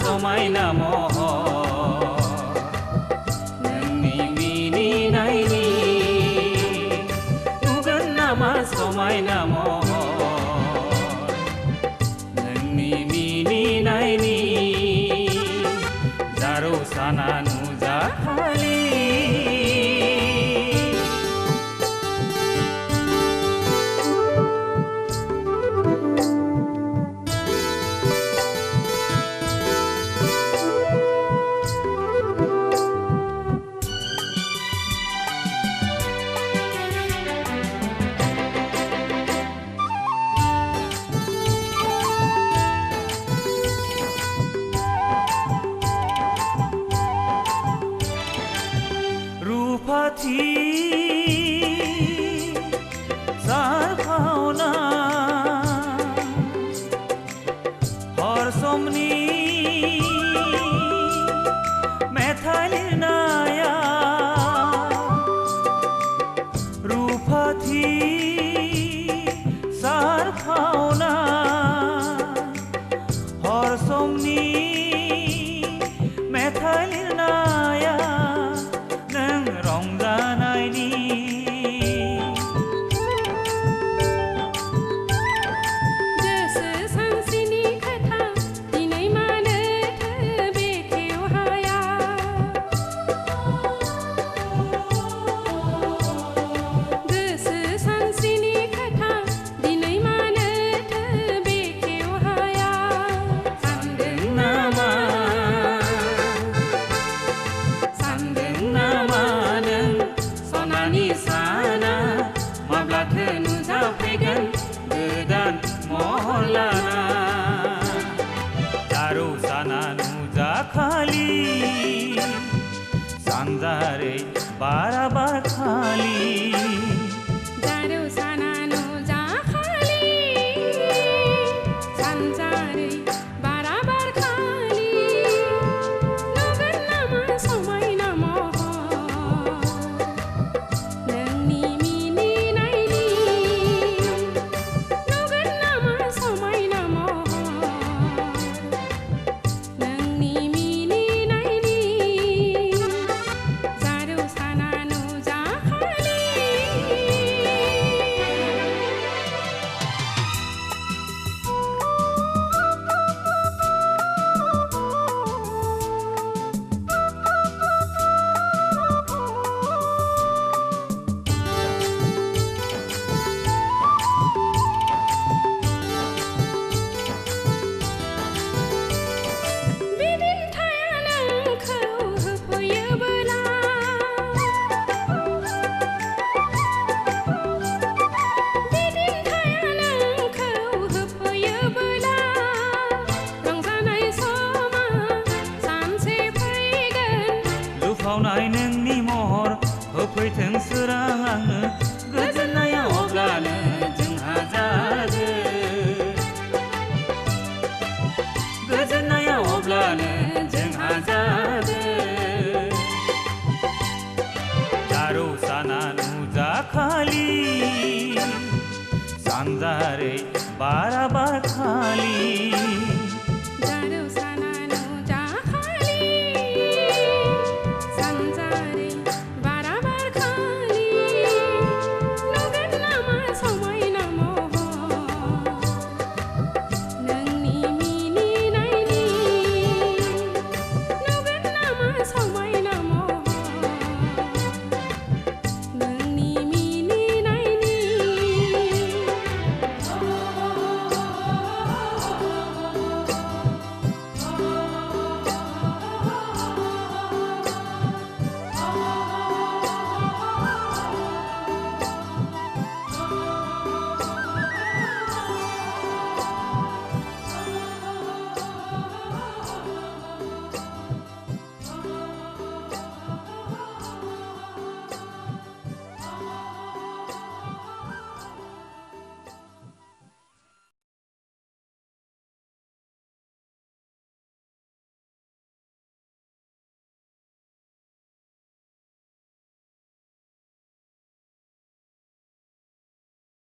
समायना महर नोंनि मिनिनायनि नुगोन नामा समायना महर नोंनि मिनिनायनि जारौ साना नुजाखालि रूपाथि जारखावना हर समनि मेथाइ लिरनाया रूपाथि जारखावना हर समनि मेथाइ लिरनाया रंजानायनि गोसो सानसेनि खोथा दिनै मानोथो बेखेव हाया गोसो सानसेनि खोथा दिनै मानोथो बेखेव हाया सानदों नामा सनानि साना माब्लाथो नुजाफैगोन गोदान महर लाना जारौ साना नुजाखालि सानजारै बारा बारखालि जारौ साना नुजाखालि सानजारै बारा बारखालि नुगोन नामा समायना महर नोंनि मिनिनायनि नुगोन नामा समायना महर नोंनि मिनिनायनि जारौ साना नुजाखालि बिदिन्थाया नोंखौ होफैयोबोला बिदिन्थाया नोंखौ होफैयोबोला रंजानाय समा सानसे फैगोन लुफावनाय नोंनि महर होफैथों सोरां आंनो